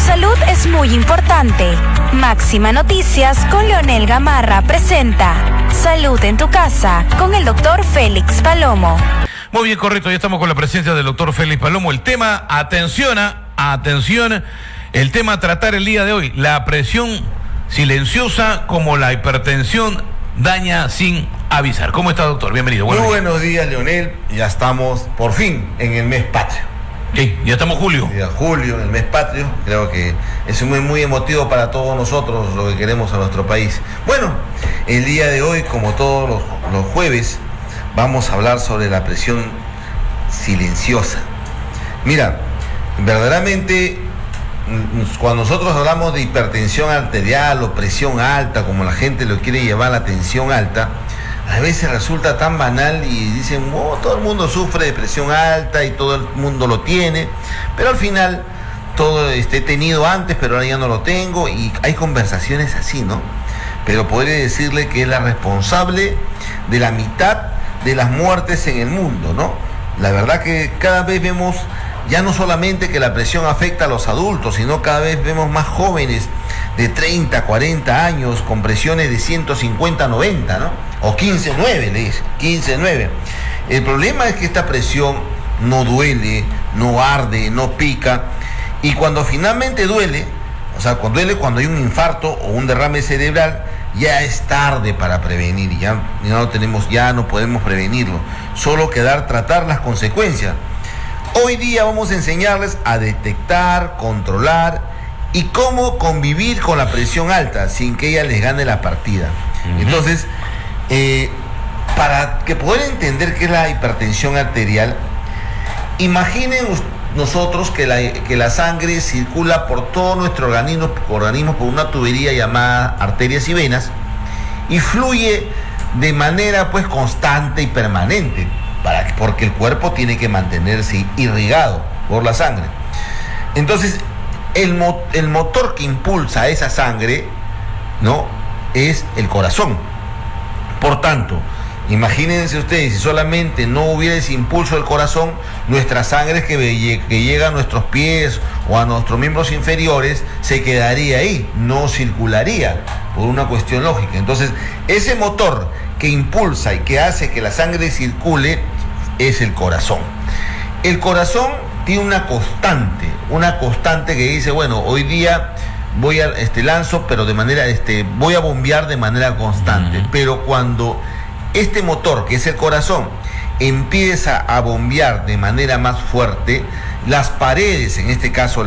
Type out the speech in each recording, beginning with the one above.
salud es muy importante. Máxima Noticias con Leonel Gamarra presenta Salud en tu casa con el doctor Félix Palomo. Muy bien, correcto, ya estamos con la presencia del doctor Félix Palomo. El tema, atención, el tema a tratar el día de hoy, la presión silenciosa como la hipertensión daña sin avisar. ¿Cómo está, doctor? Bienvenido. Muy buenos días, Leonel. Ya estamos por fin en el mes patrio. Sí, ya estamos julio. Ya julio, en el mes patrio. Creo que es muy emotivo para todos nosotros lo que queremos a nuestro país. Bueno, el día de hoy, como todos los jueves, vamos a hablar sobre la presión silenciosa. Mira, verdaderamente, cuando nosotros hablamos de hipertensión arterial o presión alta, como la gente lo quiere llevar, la tensión alta, a veces resulta tan banal y dicen, todo el mundo sufre de presión alta y todo el mundo lo tiene, pero al final todo he tenido antes, pero ahora ya no lo tengo, y hay conversaciones así, ¿no? Pero podría decirle que es la responsable de la mitad de las muertes en el mundo, ¿no? La verdad que cada vez vemos ya no solamente que la presión afecta a los adultos, sino cada vez vemos más jóvenes de 30, 40 años con presiones de 150, 90, ¿no? O 15-9, le dice, 15-9. El problema es que esta presión no duele, no arde, no pica, y cuando finalmente duele, o sea, cuando hay un infarto o un derrame cerebral, ya es tarde para prevenir, ya no podemos prevenirlo, solo queda tratar las consecuencias. Hoy día vamos a enseñarles a detectar, controlar y cómo convivir con la presión alta sin que ella les gane la partida. Entonces, para que poder entender qué es la hipertensión arterial, imaginen nosotros que la sangre circula por todo nuestro organismo por una tubería llamada arterias y venas, y fluye de manera constante y permanente, porque el cuerpo tiene que mantenerse irrigado por la sangre. Entonces, el motor que impulsa esa sangre, ¿no?, es el corazón. Por tanto, imagínense ustedes, si solamente no hubiera ese impulso del corazón, nuestra sangre que llega a nuestros pies o a nuestros miembros inferiores se quedaría ahí, no circularía, por una cuestión lógica. Entonces, ese motor que impulsa y que hace que la sangre circule es el corazón. El corazón tiene una constante que dice, hoy día voy a lanzo, pero voy a bombear de manera constante. Pero cuando este motor, que es el corazón, empieza a bombear de manera más fuerte, las paredes, en este caso,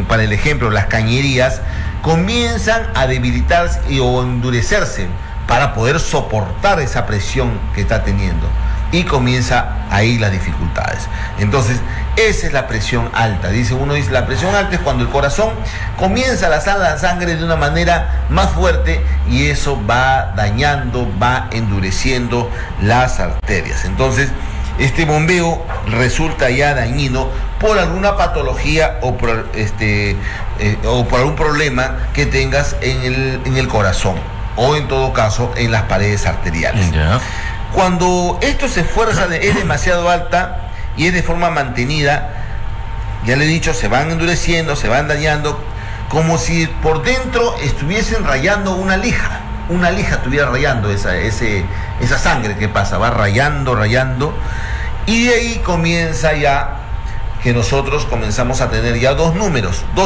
para el ejemplo, las cañerías, comienzan a debilitarse o endurecerse para poder soportar esa presión que está teniendo, y comienza ahí las dificultades. Entonces, esa es la presión alta. Uno dice, la presión alta es cuando el corazón comienza a lanzar la sangre de una manera más fuerte, y eso va dañando, va endureciendo las arterias. Entonces, este bombeo resulta ya dañino por alguna patología o por algún problema que tengas en el corazón, o en todo caso en las paredes arteriales. Yeah. Cuando esto se esfuerza, es demasiado alta y es de forma mantenida, ya le he dicho, se van endureciendo, se van dañando, como si por dentro estuviesen rayando una lija estuviera rayando esa sangre que pasa, va rayando, y de ahí comienza ya que nosotros comenzamos a tener ya dos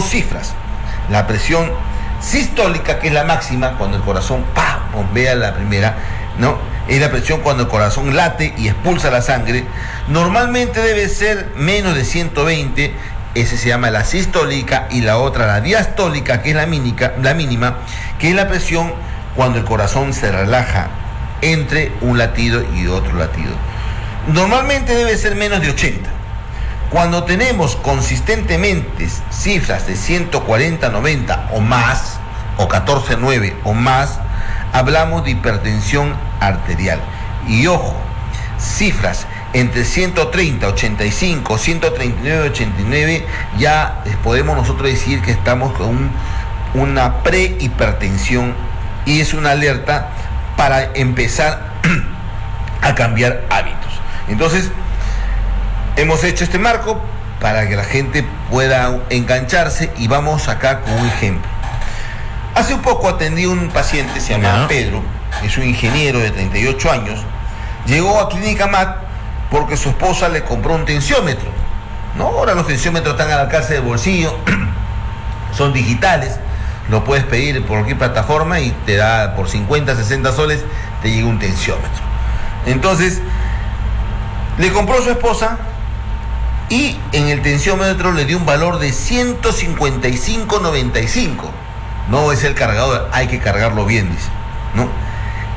cifras: la presión sistólica, que es la máxima, cuando el corazón bombea la primera, ¿no? Es la presión cuando el corazón late y expulsa la sangre. Normalmente debe ser menos de 120, ese se llama la sistólica, y la otra, la diastólica, que es la mínima, que es la presión cuando el corazón se relaja entre un latido y otro latido. Normalmente debe ser menos de 80. Cuando tenemos consistentemente cifras de 140, 90 o más, o 14,9 o más, hablamos de hipertensión arterial. Y ojo, cifras entre 130, 85, 139, 89, ya podemos nosotros decir que estamos con una prehipertensión, y es una alerta para empezar a cambiar hábitos. Entonces, hemos hecho este marco para que la gente pueda engancharse, y vamos acá con un ejemplo. Hace un poco atendí a un paciente, se llama Pedro, es un ingeniero de 38 años, llegó a Clínica MAT porque su esposa le compró un tensiómetro, ¿no? Ahora los tensiómetros están al alcance del bolsillo, son digitales, lo puedes pedir por cualquier plataforma y te da por 50, 60 soles, te llega un tensiómetro. Entonces, le compró a su esposa y en el tensiómetro le dio un valor de 155.95. No es el cargador, hay que cargarlo bien, dice, ¿no?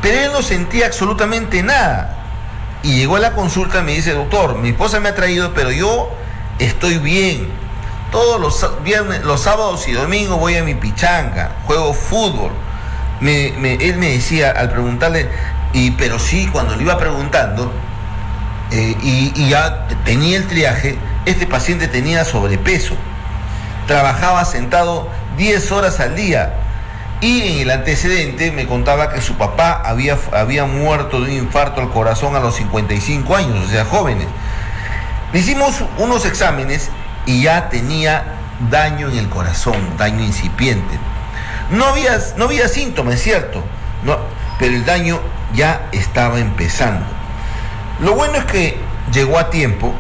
Pero él no sentía absolutamente nada. Y llegó a la consulta y me dice: doctor, mi esposa me ha traído, pero yo estoy bien. Todos los viernes, los sábados y domingos voy a mi pichanga, juego fútbol. Él me decía al preguntarle, pero sí, cuando le iba preguntando, y ya tenía el triaje, este paciente tenía sobrepeso, trabajaba sentado 10 horas al día, y en el antecedente me contaba que su papá había muerto de un infarto al corazón a los 55 años, o sea, jóvenes. Le hicimos unos exámenes y ya tenía daño en el corazón, daño incipiente. No había síntomas, es cierto, no, pero el daño ya estaba empezando. Lo bueno es que llegó a tiempo,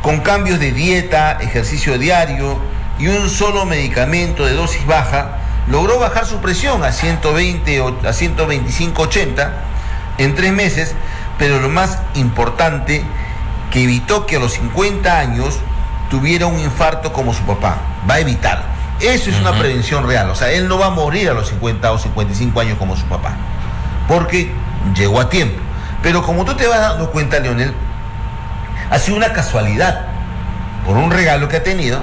con cambios de dieta, ejercicio diario y un solo medicamento de dosis baja, logró bajar su presión a 120, a 125/80 en 3 meses, pero lo más importante, que evitó que a los 50 años tuviera un infarto como su papá. Va a evitar. Eso es una prevención real. O sea, él no va a morir a los 50 o 55 años como su papá, porque llegó a tiempo. Pero como tú te vas dando cuenta, Leonel, ha sido una casualidad, por un regalo que ha tenido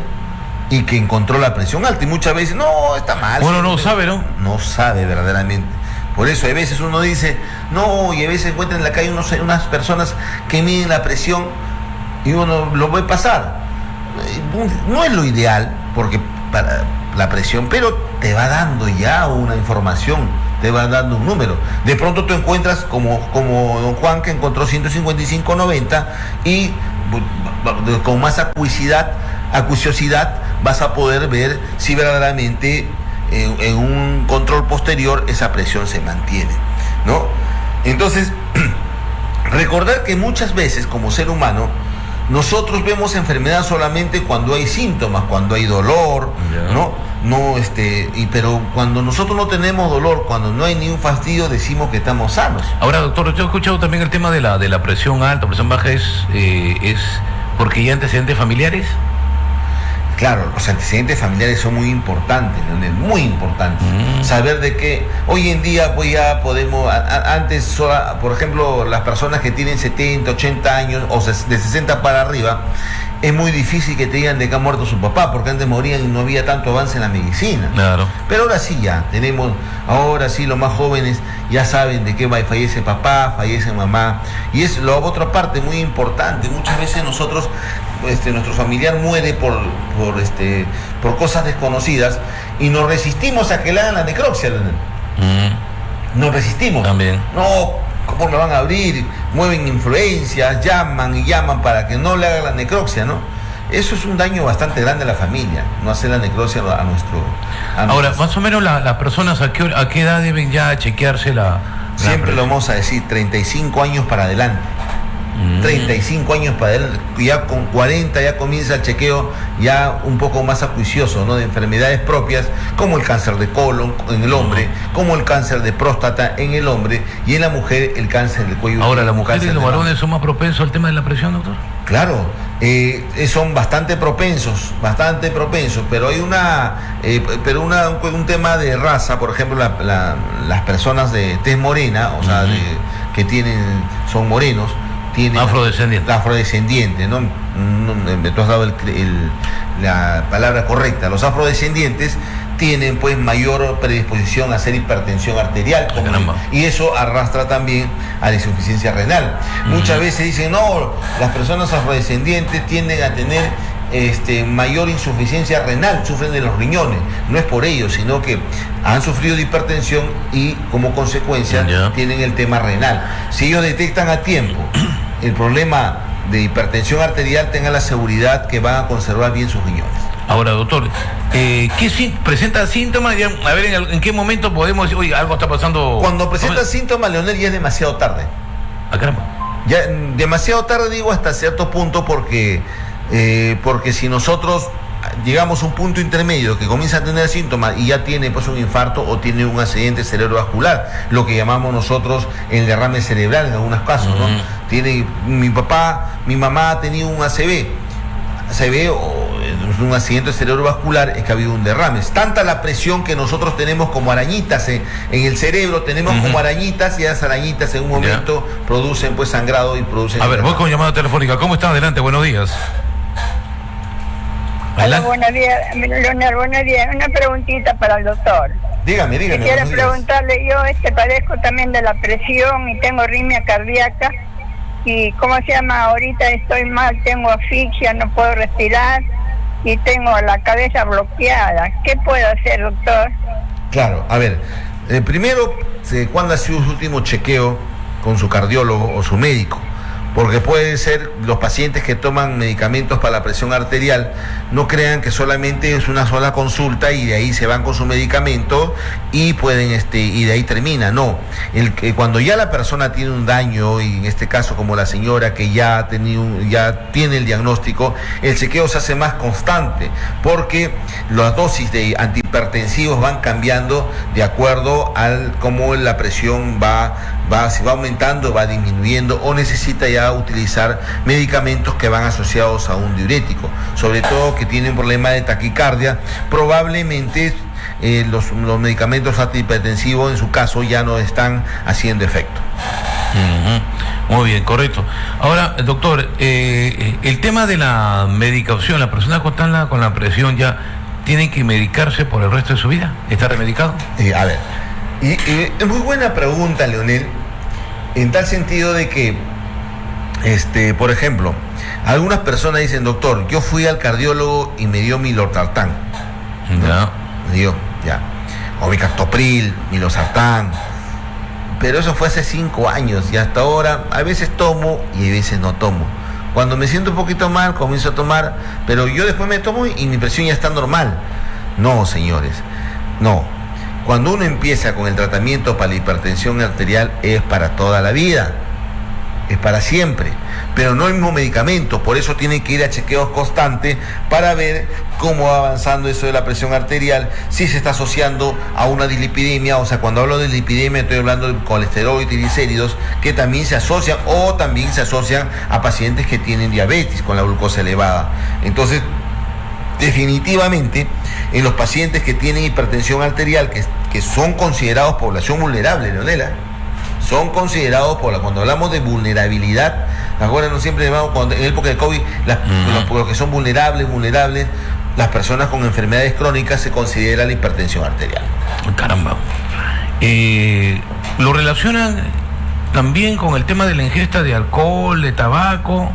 y que encontró la presión alta. Y muchas veces, no, está mal. Uno no sabe, ¿no? No sabe verdaderamente. Por eso a veces uno dice, no, y a veces encuentra en la calle unas personas que miden la presión y uno lo ve pasar. No es lo ideal, porque para la presión, pero te va dando ya una información, te va dando un número. De pronto tú encuentras como don Juan, que encontró 155/90, y con más acuiciosidad vas a poder ver si verdaderamente en un control posterior esa presión se mantiene, ¿no? Entonces, recordar que muchas veces como ser humano nosotros vemos enfermedad solamente cuando hay síntomas, cuando hay dolor, ¿no? Pero cuando nosotros no tenemos dolor, cuando no hay ni un fastidio, decimos que estamos sanos. Ahora, doctor, yo he escuchado también el tema de la presión alta, presión baja, es porque hay antecedentes familiares. Claro, los antecedentes familiares son muy importantes, Leonel, muy importantes. Saber de que hoy en día pues ya podemos, antes, por ejemplo, las personas que tienen 70, 80 años o de 60 para arriba, es muy difícil que te digan de que ha muerto su papá, porque antes morían y no había tanto avance en la medicina. Claro. Pero ahora sí ya tenemos, ahora sí los más jóvenes ya saben de que fallece papá, fallece mamá. Y es la otra parte muy importante. Muchas veces nosotros, nuestro familiar muere por cosas desconocidas y nos resistimos a que le hagan la necropsia. Nos resistimos. También. No, ¿cómo me van a abrir? Mueven influencias, llaman y llaman para que no le hagan la necropsia, ¿no? Eso es un daño bastante grande a la familia, no hacer la necropsia a nuestro... Ahora, más o menos las personas, ¿a qué edad deben ya chequearse Siempre lo vamos a decir, 35 años para adelante. 35 años para adelante, ya con 40 ya comienza el chequeo ya un poco más acuicioso, ¿no? De enfermedades propias, como el cáncer de colon en el hombre, como el cáncer de próstata en el hombre, y en la mujer el cáncer del cuello. Ahora, ¿las mujeres y los varones son más propensos al tema de la presión, doctor? Claro, son bastante propensos, pero hay un tema de raza. Por ejemplo, las personas de tez morena, o sea, son morenos, tienen afrodescendientes, ¿no? Tú has dado la palabra correcta. Los afrodescendientes tienen pues mayor predisposición a hacer hipertensión arterial, y eso arrastra también a la insuficiencia renal. Muchas veces dicen, no, las personas afrodescendientes tienden a tener mayor insuficiencia renal, sufren de los riñones. No es por ello, sino que han sufrido de hipertensión y como consecuencia tienen el tema renal. Si ellos detectan a tiempo el problema hipertensión arterial tengan la seguridad que van a conservar bien sus riñones. Ahora, doctor, ¿presenta síntomas? Ya, a ver, ¿en qué momento podemos decir, oye, algo está pasando? Cuando presenta síntomas, Leonel, ya es demasiado tarde. Ah, caramba. Ya, demasiado tarde, digo, hasta cierto punto, porque si nosotros llegamos a un punto intermedio que comienza a tener síntomas y ya tiene pues un infarto o tiene un accidente cerebrovascular, lo que llamamos nosotros el derrame cerebral en algunos casos, ¿no? Tiene mi mamá ha tenido un ACV o un accidente cerebrovascular, es que ha habido un derrame. Es tanta la presión que nosotros tenemos como arañitas en el cerebro, tenemos como arañitas, y esas arañitas en un momento producen pues sangrado y producen... A ver, voy con llamada telefónica. ¿Cómo está? Adelante, buenos días. Hola, buenos días, Leonel, buenos días. Una preguntita para el doctor. Dígame. Quisiera preguntarle, yo padezco también de la presión y tengo arritmia cardíaca. Y ¿cómo se llama? Ahorita estoy mal, tengo asfixia, no puedo respirar y tengo la cabeza bloqueada. ¿Qué puedo hacer, doctor? Claro, a ver, primero, ¿cuándo ha sido su último chequeo con su cardiólogo o su médico? Porque puede ser, los pacientes que toman medicamentos para la presión arterial, no crean que solamente es una sola consulta y de ahí se van con su medicamento y pueden y de ahí termina. No, cuando ya la persona tiene un daño, y en este caso como la señora que ya tiene el diagnóstico, el chequeo se hace más constante, porque las dosis de antihipertensivos van cambiando de acuerdo al cómo la presión si va aumentando, va disminuyendo, o necesita ya utilizar medicamentos que van asociados a un diurético, sobre todo que tienen problema de taquicardia. Probablemente los medicamentos antihipertensivos en su caso ya no están haciendo efecto. Muy bien, correcto. Ahora, doctor, el tema de la medicación, ¿la persona con la presión ya tiene que medicarse por el resto de su vida? ¿Está remedicado? A ver, es muy buena pregunta, Leonel, en tal sentido de que, por ejemplo, algunas personas dicen, doctor, yo fui al cardiólogo y me dio milortartán. Ya. Me dio, ya. O Vicactopril, milosartán. Pero eso fue hace 5 años y hasta ahora a veces tomo y a veces no tomo. Cuando me siento un poquito mal, comienzo a tomar, pero yo después me tomo y mi presión ya está normal. No, señores, no. Cuando uno empieza con el tratamiento para la hipertensión arterial es para toda la vida, es para siempre, pero no el mismo medicamento. Por eso tiene que ir a chequeos constantes para ver cómo va avanzando eso de la presión arterial, si se está asociando a una dislipidemia. O sea, cuando hablo de dislipidemia estoy hablando de colesterol y triglicéridos, que también se asocian, o también se asocian a pacientes que tienen diabetes con la glucosa elevada. Entonces, definitivamente, en los pacientes que tienen hipertensión arterial, que son considerados población vulnerable, Leonela, son considerados cuando hablamos de vulnerabilidad, ahora no siempre llamamos, en época de COVID, los que son vulnerables, las personas con enfermedades crónicas se considera la hipertensión arterial. Caramba. ¿Lo relacionan también con el tema de la ingesta de alcohol, de tabaco?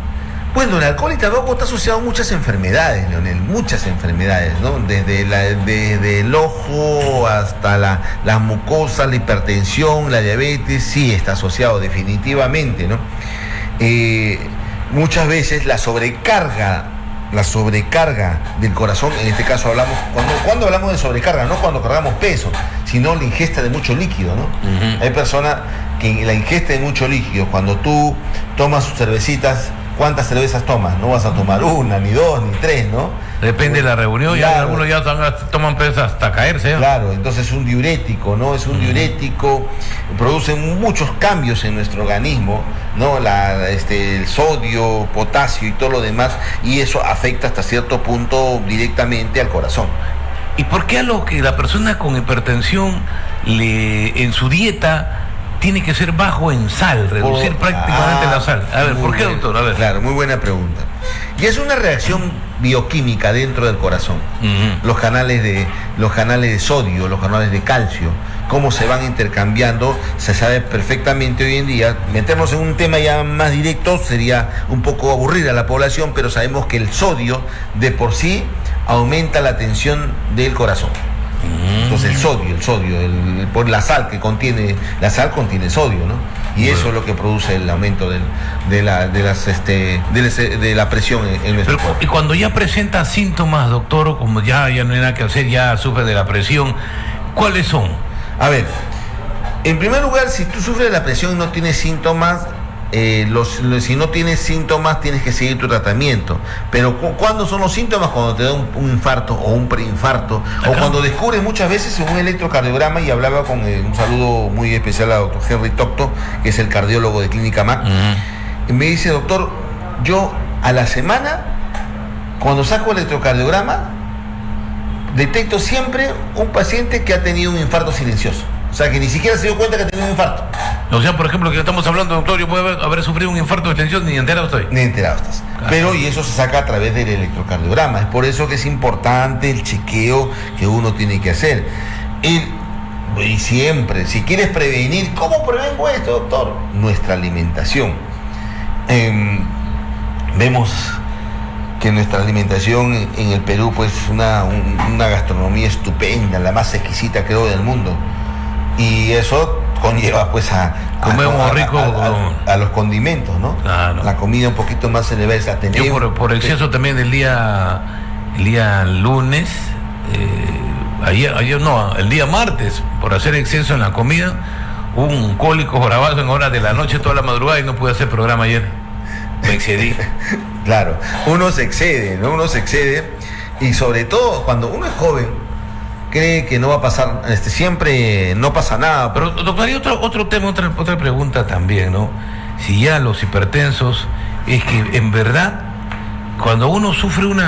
Bueno, el alcohol y tabaco está asociado a muchas enfermedades, Leonel, muchas enfermedades, ¿no? Desde el ojo hasta las mucosas, la hipertensión, la diabetes, sí está asociado definitivamente, ¿no? Muchas veces la sobrecarga del corazón, en este caso hablamos, cuando hablamos de sobrecarga, no cuando cargamos peso, sino la ingesta de mucho líquido, ¿no? Hay personas que la ingesta de mucho líquido, cuando tú tomas sus cervecitas, ¿cuántas cervezas tomas? No vas a tomar una, ni dos, ni tres, ¿no? Depende de la reunión, claro. Ya algunos ya toman pesas hasta caerse, ¿eh? Claro, entonces es un diurético, ¿no? Es un diurético, produce muchos cambios en nuestro organismo, ¿no? El sodio, potasio y todo lo demás, y eso afecta hasta cierto punto directamente al corazón. ¿Y por qué a lo que la persona con hipertensión en su dieta tiene que ser bajo en sal, reducir prácticamente la sal? A ver, ¿por qué, doctor? A ver. Claro, muy buena pregunta. Y es una reacción bioquímica dentro del corazón. Los canales de sodio, los canales de calcio, cómo se van intercambiando, se sabe perfectamente hoy en día. Meternos en un tema ya más directo sería un poco aburrir a la población, pero sabemos que el sodio de por sí aumenta la tensión del corazón. Entonces el sodio, por la sal contiene sodio, ¿no? Y eso es lo que produce el aumento de la presión en nuestro cuerpo. Y cuando ya presenta síntomas, doctor, como ya no hay nada que hacer, ya sufre de la presión, ¿cuáles son? A ver, en primer lugar, si tú sufres de la presión y no tienes síntomas, si no tienes síntomas tienes que seguir tu tratamiento. Pero ¿cuándo son los síntomas? Cuando te da un infarto o un preinfarto, o cuando descubres muchas veces un electrocardiograma. Y hablaba con un saludo muy especial al doctor Henry Tocto, que es el cardiólogo de Clínica Mac. Y me dice: doctor, yo a la semana, cuando saco el electrocardiograma, detecto siempre un paciente que ha tenido un infarto silencioso. O sea, que ni siquiera se dio cuenta que tenía un infarto. O sea, por ejemplo, que estamos hablando, doctor, yo puedo haber sufrido un infarto de tensión, ni enterado estoy. Ni enterado estás. Pero, y eso se saca a través del electrocardiograma. Es por eso que es importante el chequeo que uno tiene que hacer. Y siempre, si quieres prevenir, ¿cómo prevengo esto, doctor? Nuestra alimentación. Vemos que nuestra alimentación en el Perú, pues, una gastronomía estupenda, la más exquisita, creo, del mundo. Y eso conlleva, pues, a los condimentos, ¿no? Claro. La comida un poquito más elevada. Yo por exceso también el día lunes, el día martes, por hacer exceso en la comida, hubo un cólico bravazo en horas de la noche, toda la madrugada, y no pude hacer programa ayer. Me excedí. Claro, uno se excede, ¿no? Uno se excede, y sobre todo cuando uno es joven, cree que no va a pasar, siempre no pasa nada. Pero, doctor, hay otro tema, otra pregunta también, ¿no? Si ya los hipertensos, es que en verdad, cuando uno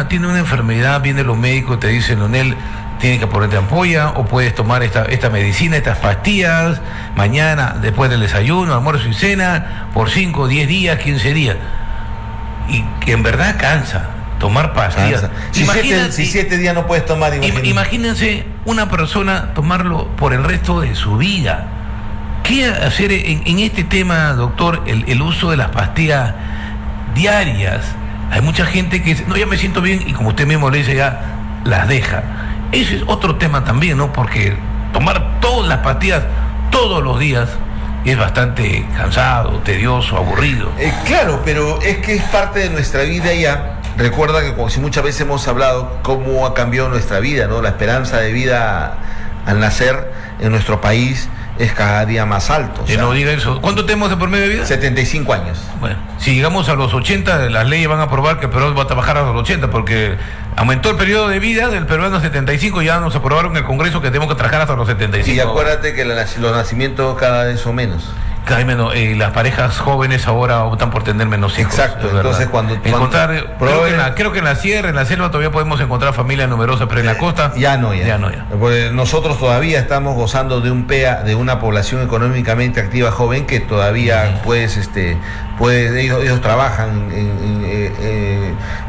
tiene una enfermedad, vienen los médicos, te dicen: Leonel, tienes que ponerte ampolla, o puedes tomar esta medicina, estas pastillas, mañana, después del desayuno, almuerzo y cena, por 5, 10 días, 15 días. Y que en verdad cansa tomar pastillas. Si 7 días no puedes tomar, imagínense una persona tomarlo por el resto de su vida. ¿Qué hacer en este tema, doctor? El uso de las pastillas diarias. Hay mucha gente que dice: no, ya me siento bien, y como usted mismo le dice, ya las deja. Ese es otro tema también, ¿no? Porque tomar todas las pastillas todos los días es bastante cansado, tedioso, aburrido. Claro, pero es que es parte de nuestra vida ya. Recuerda que muchas veces hemos hablado cómo ha cambiado nuestra vida, ¿no? La esperanza de vida al nacer en nuestro país es cada día más alto. Que no diga eso. ¿Cuánto tenemos de promedio de vida? 75 años. Bueno, si llegamos a los 80, las leyes van a aprobar que el Perú va a trabajar a los 80, porque aumentó el periodo de vida del peruano a 75, ya nos aprobaron en el Congreso que tenemos que trabajar hasta los 75. Y acuérdate que los nacimientos cada vez son menos. Cada vez menos. Las parejas jóvenes ahora optan por tener menos hijos. Exacto. Entonces creo que en la sierra, en la selva todavía podemos encontrar familias numerosas, pero en la costa ya no. Porque nosotros todavía estamos gozando de un PEA, de una población económicamente activa joven que todavía ellos trabajan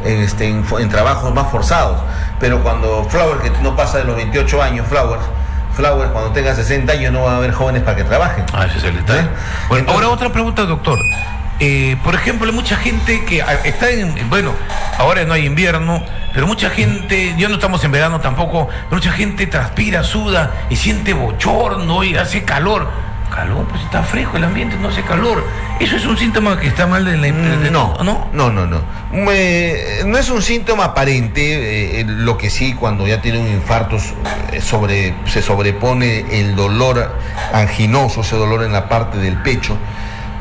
en trabajos más forzados. Pero cuando Flower, que no pasa de los 28 años, Flower, cuando tenga 60 años no va a haber jóvenes para que trabajen. Ese es el detalle. Bueno, entonces, ahora otra pregunta, doctor. Por ejemplo, hay mucha gente que está ahora no hay invierno, pero mucha gente, ya no estamos en verano tampoco, pero mucha gente transpira, suda y siente bochorno y hace calor. Calor, pues está fresco el ambiente, no hace calor. ¿Eso es un síntoma que está mal de la No. No es un síntoma aparente. Lo que sí, cuando ya tiene un infarto, se sobrepone el dolor anginoso, ese dolor en la parte del pecho,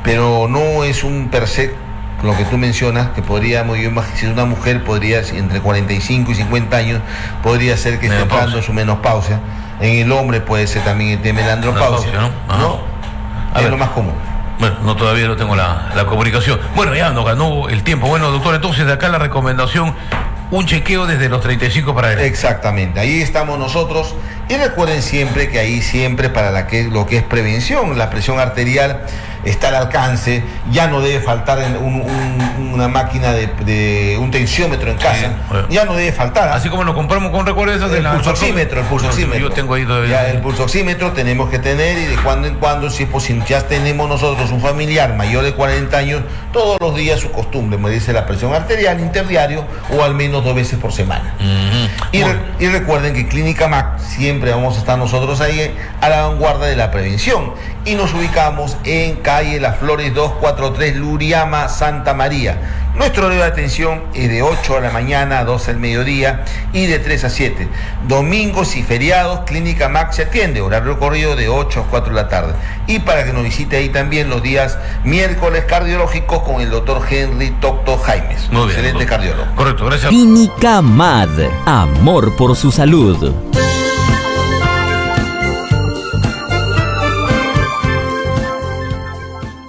pero no es un per se, lo que tú mencionas, que podríamos, yo imagino, si una mujer podría, entre 45 y 50 años, podría ser que esté entrando en su menopausia. En el hombre puede ser también el tema de la andropausia, ¿no? Es lo más común. Bueno, no, todavía no tengo la comunicación. Bueno, ya nos ganó el tiempo. Bueno, doctor, entonces de acá la recomendación: un chequeo desde los 35 para adelante. Exactamente, ahí estamos nosotros. Y recuerden siempre que ahí siempre para lo que es prevención, la presión arterial está al alcance. Ya no debe faltar una máquina de un tensiómetro en casa. Ya no debe faltar. Así como lo compramos con recuerdos el pulsoxímetro. Yo tengo ahí todavía. Ya el pulsoxímetro tenemos que tener, y de cuando en cuando, si ya tenemos nosotros un familiar mayor de 40 años, todos los días su costumbre medirse la presión arterial interdiario, o al menos 2 veces por semana. Y recuerden que Clínica Mac siempre vamos a estar nosotros ahí a la vanguardia de la prevención, y nos ubicamos en calle Las Flores 243, Luriama, Santa María. Nuestro horario de atención es de 8 de la mañana a 12 del mediodía y de 3 a 7. Domingos y feriados, Clínica Max se atiende, horario corrido de 8 a 4 de la tarde. Y para que nos visite ahí también los días miércoles cardiológicos con el doctor Henry Tocto Jaimes. Muy bien, excelente cardiólogo. Correcto, gracias. Clínica MAD, amor por su salud.